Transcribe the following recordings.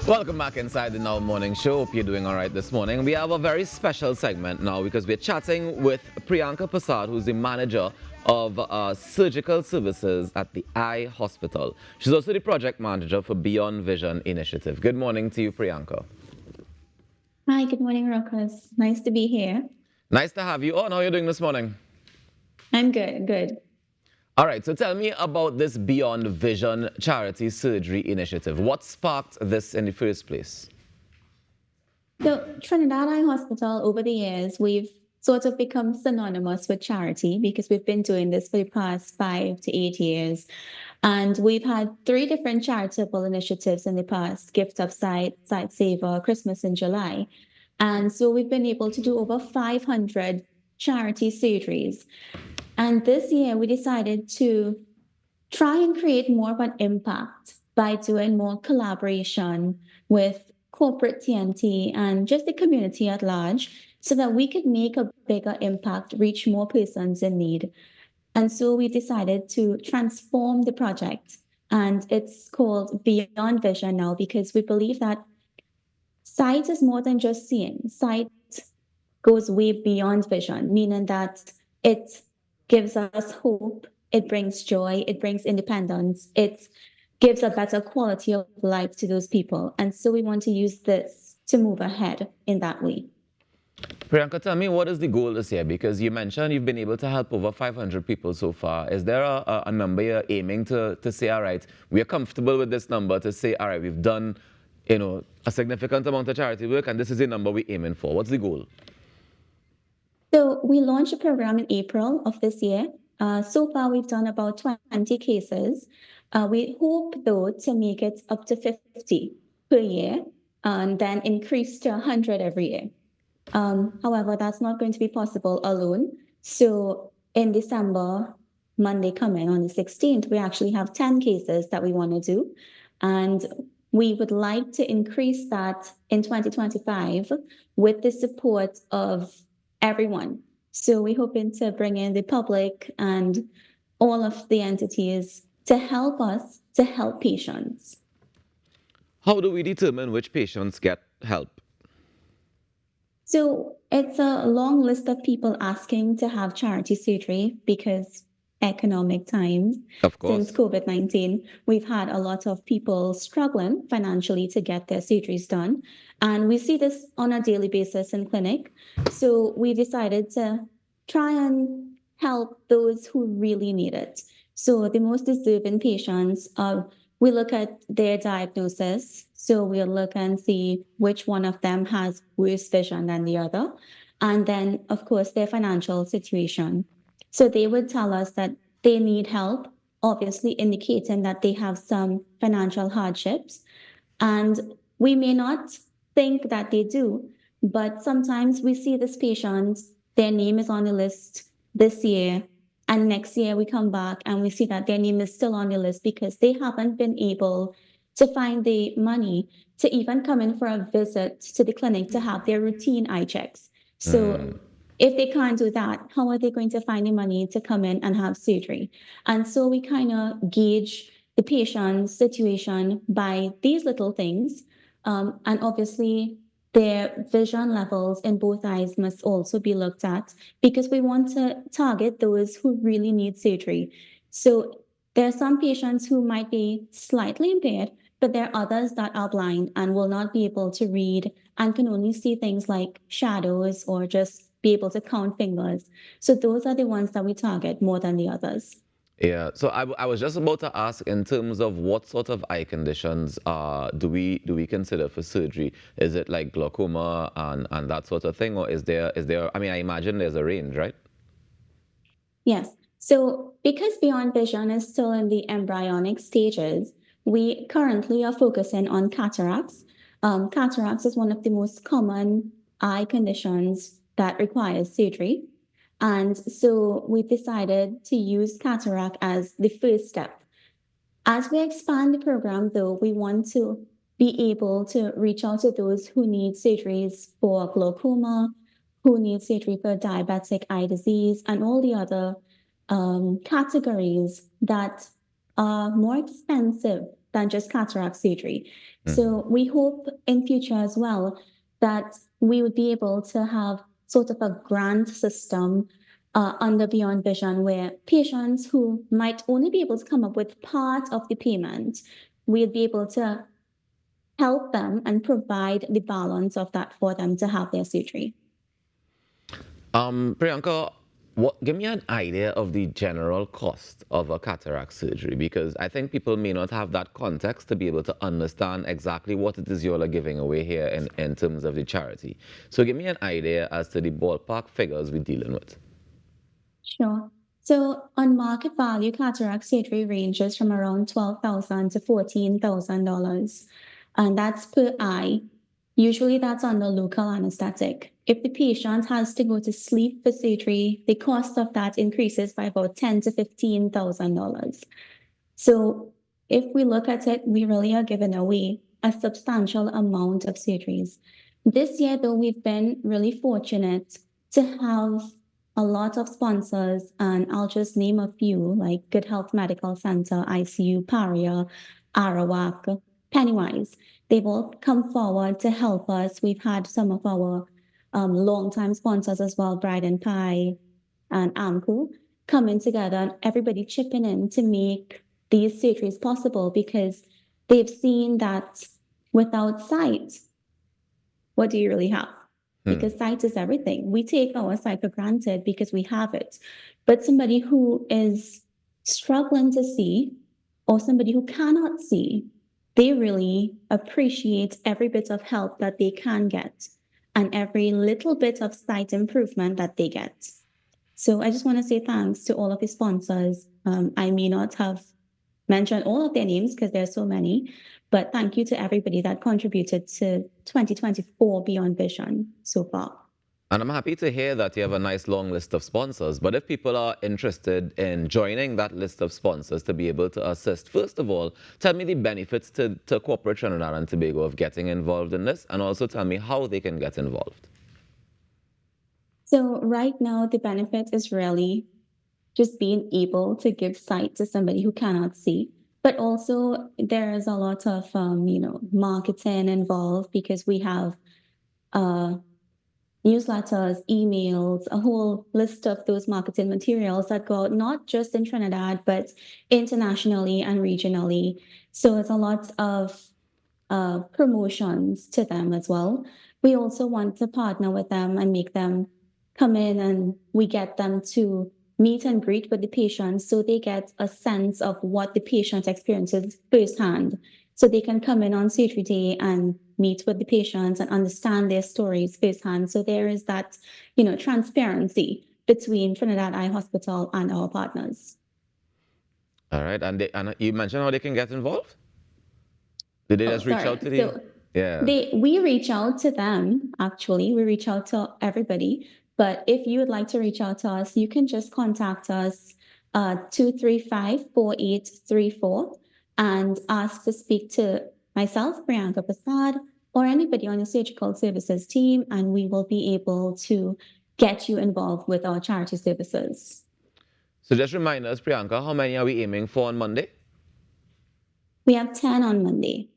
Welcome back inside the Now Morning Show. Hope you're doing all right this morning. We have a very special segment now because we're chatting with Priyanka Prasad, who's the manager of surgical services at the Eye Hospital. She's also the project manager for Beyond Vision Initiative. Good morning to you, Priyanka. Hi, good morning, Ruckus. Nice to be here. Nice to have you on. How are you doing this morning? I'm good. All right, so tell me about this Beyond Vision charity surgery initiative. What sparked this in the first place? So, Trinidad Eye Hospital, over the years, we've sort of become synonymous with charity because we've been doing this for the past 5 to 8 years. And we've had three different charitable initiatives in the past: Gift of Sight, Sight Saver, Christmas in July. And so we've been able to do over 500 charity surgeries. And this year, we decided to try and create more of an impact by doing more collaboration with corporate TNT and just the community at large so that we could make a bigger impact, reach more persons in need. And so we decided to transform the project. And it's called Beyond Vision now because we believe that sight is more than just seeing. Sight goes way beyond vision, meaning that it gives us hope, it brings joy, it brings independence, it gives a better quality of life to those people. And so we want to use this to move ahead in that way. Priyanka, tell me, what is the goal this year? Because you mentioned you've been able to help over 500 people so far. Is there a number you're aiming to say, all right, we are comfortable with this number, to say, all right, we've done, a significant amount of charity work, and this is the number we're aiming for? What's the goal? So we launched a program in April of this year. So far, we've done about 20 cases. We hope, though, to make it up to 50 per year and then increase to 100 every year. However, that's not going to be possible alone. So in December, Monday coming on the 16th, we actually have 10 cases that we want to do. And we would like to increase that in 2025 with the support of everyone. So we're hoping to bring in the public and all of the entities to help us to help patients. How do we determine which patients get help? So it's a long list of people asking to have charity surgery because economic times. Of Since course. COVID-19, we've had a lot of people struggling financially to get their surgeries done. And we see this on a daily basis in clinic. So we decided to try and help those who really need it. So the most deserving patients, we look at their diagnosis. So we'll look and see which one of them has worse vision than the other. And then, of course, their financial situation. So they would tell us that they need help, obviously indicating that they have some financial hardships. And we may not think that they do, but sometimes we see this patient, their name is on the list this year, and next year we come back and we see that their name is still on the list because they haven't been able to find the money to even come in for a visit to the clinic to have their routine eye checks. So if they can't do that, how are they going to find the money to come in and have surgery? And so we kind of gauge the patient's situation by these little things. And obviously, their vision levels in both eyes must also be looked at because we want to target those who really need surgery. So there are some patients who might be slightly impaired, but there are others that are blind and will not be able to read and can only see things like shadows or just be able to count fingers. So those are the ones that we target more than the others. Yeah, so I was just about to ask in terms of what sort of eye conditions do we consider for surgery? Is it like glaucoma and that sort of thing, or is there? I mean, I imagine there's a range, right? Yes. So because Beyond Vision is still in the embryonic stages, we currently are focusing on cataracts. Cataracts is one of the most common eye conditions that requires surgery. And so we decided to use cataract as the first step. As we expand the program, though, we want to be able to reach out to those who need surgeries for glaucoma, who need surgery for diabetic eye disease, and all the other categories that are more expensive than just cataract surgery. So we hope in future as well that we would be able to have sort of a grant system under Beyond Vision where patients who might only be able to come up with part of the payment, we'll be able to help them and provide the balance of that for them to have their surgery. Priyanka, give me an idea of the general cost of a cataract surgery, because I think people may not have that context to be able to understand exactly what it is you all are giving away here in terms of the charity. So give me an idea as to the ballpark figures we're dealing with. Sure. So on market value, cataract surgery ranges from around $12,000 to $14,000, and that's per eye. Usually that's under local anesthetic. If the patient has to go to sleep for surgery, the cost of that increases by about $10,000 to $15,000. So if we look at it, we really are giving away a substantial amount of surgeries. This year, though, we've been really fortunate to have a lot of sponsors, and I'll just name a few like Good Health Medical Center, ICU, Paria, Arawak, Pennywise. They've all come forward to help us. We've had some of our longtime sponsors as well, Bride and Pie and Amco, coming together and everybody chipping in to make these surgeries possible because they've seen that without sight, what do you really have? Because sight is everything. We take our sight for granted because we have it. But somebody who is struggling to see or somebody who cannot see, they really appreciate every bit of help that they can get and every little bit of sight improvement that they get. So I just want to say thanks to all of the sponsors. I may not have mentioned all of their names because there's so many, but thank you to everybody that contributed to 2024 Beyond Vision so far. And I'm happy to hear that you have a nice long list of sponsors. But if people are interested in joining that list of sponsors to be able to assist, first of all, tell me the benefits to corporate Trinidad and Tobago of getting involved in this, and also tell me how they can get involved. So right now, the benefit is really just being able to give sight to somebody who cannot see. But also there is a lot of, marketing involved because we have newsletters, emails, a whole list of those marketing materials that go out not just in Trinidad, but internationally and regionally. So it's a lot of promotions to them as well. We also want to partner with them and make them come in and we get them to meet and greet with the patient so they get a sense of what the patient experiences firsthand. So they can come in on surgery day and meet with the patients and understand their stories firsthand. So there is that, transparency between Trinidad Eye Hospital and our partners. All right. And you mentioned how they can get involved? Did they just reach out to you? Yeah. We reach out to them, actually. We reach out to everybody. But if you would like to reach out to us, you can just contact us 235-4834 and ask to speak to myself, Priyanka Prasad, or anybody on the surgical services team, and we will be able to get you involved with our charity services. So just remind us, Priyanka, how many are we aiming for on Monday? We have 10 on Monday.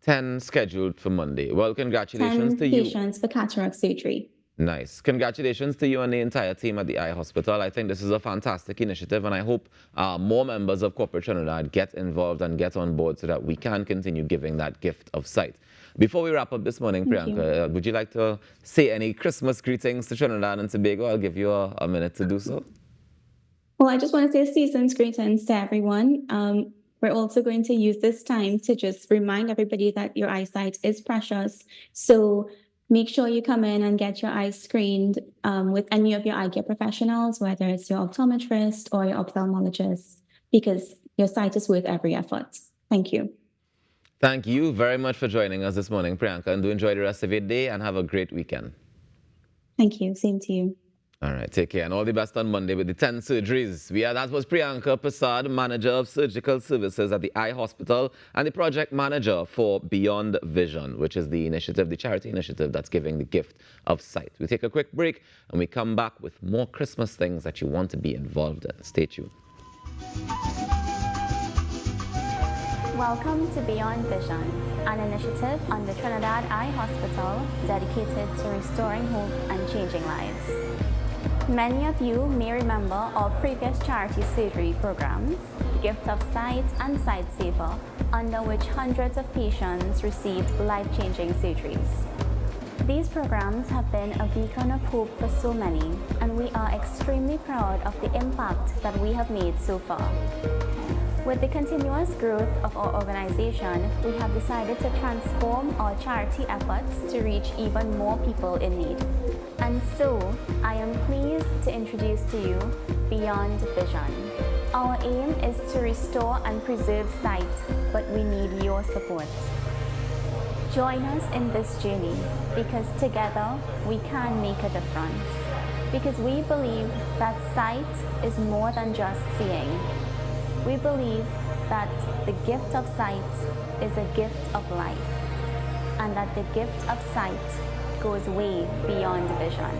10 scheduled for Monday. Well, congratulations to you. 10 patients for cataract surgery. Nice. Congratulations to you and the entire team at the Eye Hospital. I think this is a fantastic initiative, and I hope more members of Corporate Trinidad get involved and get on board so that we can continue giving that gift of sight. Before we wrap up this morning, Priyanka, would you like to say any Christmas greetings to Trinidad and Tobago? I'll give you a minute to do so. Well, I just want to say season's greetings to everyone. We're also going to use this time to just remind everybody that your eyesight is precious. So make sure you come in and get your eyes screened with any of your eye care professionals, whether it's your optometrist or your ophthalmologist, because your sight is worth every effort. Thank you. Thank you very much for joining us this morning, Priyanka, and do enjoy the rest of your day and have a great weekend. Thank you. Same to you. All right, take care, and all the best on Monday with the 10 surgeries. That was Priyanka Prasad, Manager of Surgical Services at the Eye Hospital and the Project Manager for Beyond Vision, which is the initiative, the charity initiative that's giving the gift of sight. We take a quick break, and we come back with more Christmas things that you want to be involved in. Stay tuned. Welcome to Beyond Vision, an initiative under Trinidad Eye Hospital dedicated to restoring hope and changing lives. Many of you may remember our previous charity surgery programs, Gift of Sight and Sight Saver, under which hundreds of patients received life-changing surgeries. These programs have been a beacon of hope for so many, and we are extremely proud of the impact that we have made so far. With the continuous growth of our organization, we have decided to transform our charity efforts to reach even more people in need. And so, I am pleased to introduce to you Beyond Vision. Our aim is to restore and preserve sight, but we need your support. Join us in this journey, because together we can make a difference. Because we believe that sight is more than just seeing. We believe that the gift of sight is a gift of life, and that the gift of sight goes way beyond vision.